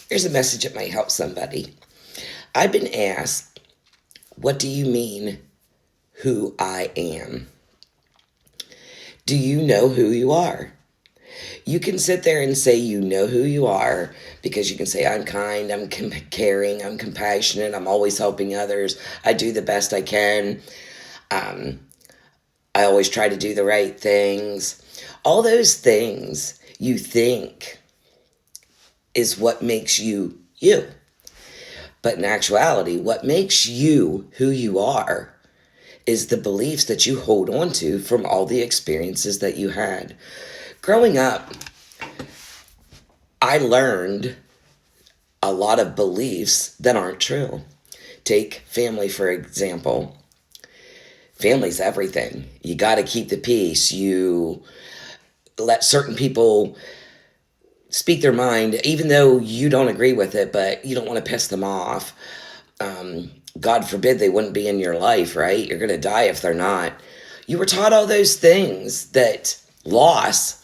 Here's a message that might help somebody. I've been asked, what do you mean, who I am? Do you know who you are? You can sit there and say you know who you are because you can say, I'm kind, I'm caring, I'm compassionate, I'm always helping others, I do the best I can, um, I always try to do the right things. All those things you think is what makes you you. But in actuality, what makes you who you are is the beliefs that you hold on to from all the experiences that you had. Growing up, I learned a lot of beliefs that aren't true. Take family, for example. Family's everything. You got to keep the peace. You let certain people speak their mind, even though you don't agree with it, but you don't want to piss them off. God forbid they wouldn't be in your life, right? You're going to die if they're not. You were taught all those things that loss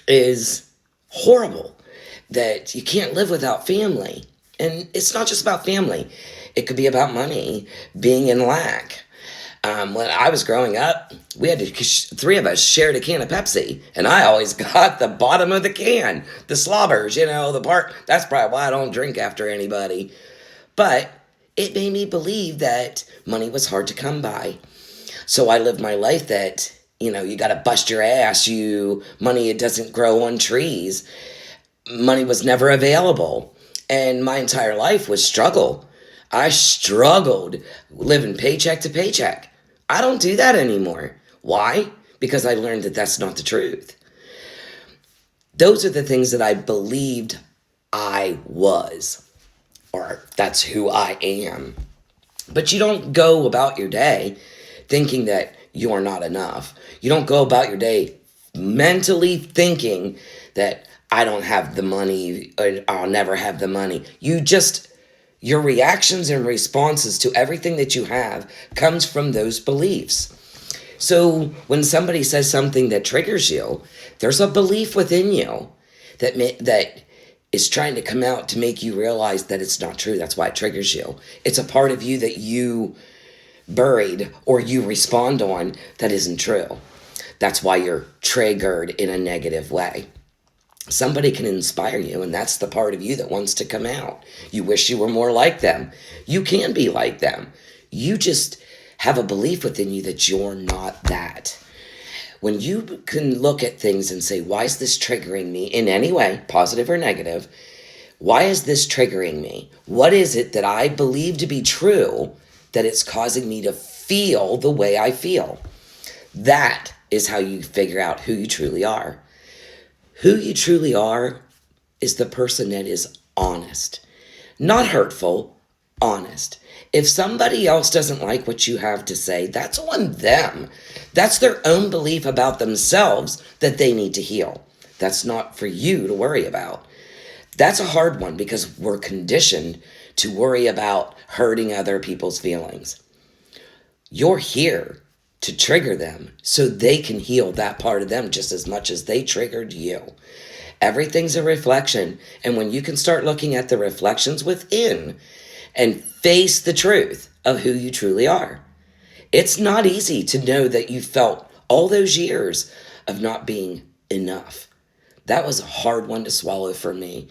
is horrible, that you can't live without family. And it's not just about family, it could be about money, being in lack. When I was growing up, we had to, three of us shared a can of Pepsi, and I always got the bottom of the can, the slobbers, the part. That's probably why I don't drink after anybody. But it made me believe that money was hard to come by. So I lived my life that, you got to bust your ass. Money, it doesn't grow on trees. Money was never available. And my entire life was struggle. I struggled living paycheck to paycheck. I don't do that anymore. Why? Because I learned that that's not the truth. Those are the things that I believed I was, or that's who I am. But you don't go about your day thinking that you're not enough. You don't go about your day mentally thinking that I don't have the money, or I'll never have the money. Your reactions and responses to everything that you have comes from those beliefs. So when somebody says something that triggers you, there's a belief within you that is trying to come out to make you realize that it's not true. That's why it triggers you. It's a part of you that you buried or you respond on that isn't true. That's why you're triggered in a negative way. Somebody can inspire you, and that's the part of you that wants to come out. You wish you were more like them. You can be like them. You just have a belief within you that you're not that. When you can look at things and say, why is this triggering me in any way, positive or negative? Why is this triggering me? What is it that I believe to be true that it's causing me to feel the way I feel? That is how you figure out who you truly are. Who you truly are is the person that is honest, not hurtful, honest. If somebody else doesn't like what you have to say, that's on them. That's their own belief about themselves that they need to heal. That's not for you to worry about. That's a hard one because we're conditioned to worry about hurting other people's feelings. You're here to trigger them so they can heal that part of them just as much as they triggered you. Everything's a reflection. And when you can start looking at the reflections within and face the truth of who you truly are, it's not easy to know that you felt all those years of not being enough. That was a hard one to swallow for me.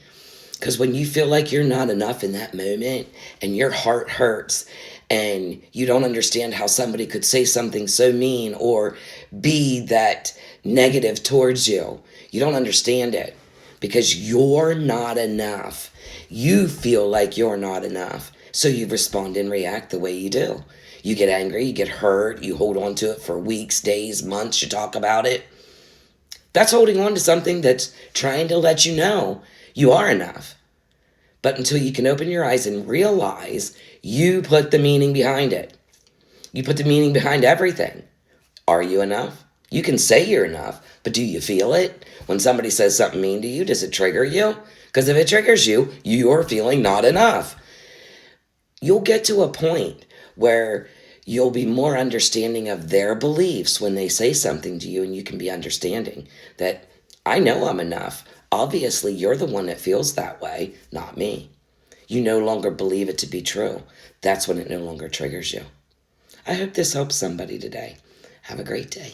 Because when you feel like you're not enough in that moment and your heart hurts and you don't understand how somebody could say something so mean or be that negative towards you, you don't understand it because you're not enough. You feel like you're not enough. So you respond and react the way you do. You get angry, you get hurt, you hold on to it for weeks, days, months, you talk about it. That's holding on to something that's trying to let you know you are enough. But until you can open your eyes and realize you put the meaning behind it. You put the meaning behind everything. Are you enough? You can say you're enough, but do you feel it? When somebody says something mean to you, does it trigger you? Because if it triggers you, you're feeling not enough. You'll get to a point where you'll be more understanding of their beliefs when they say something to you, and you can be understanding that I know I'm enough. Obviously, you're the one that feels that way, not me. You no longer believe it to be true. That's when it no longer triggers you. I hope this helps somebody today. Have a great day.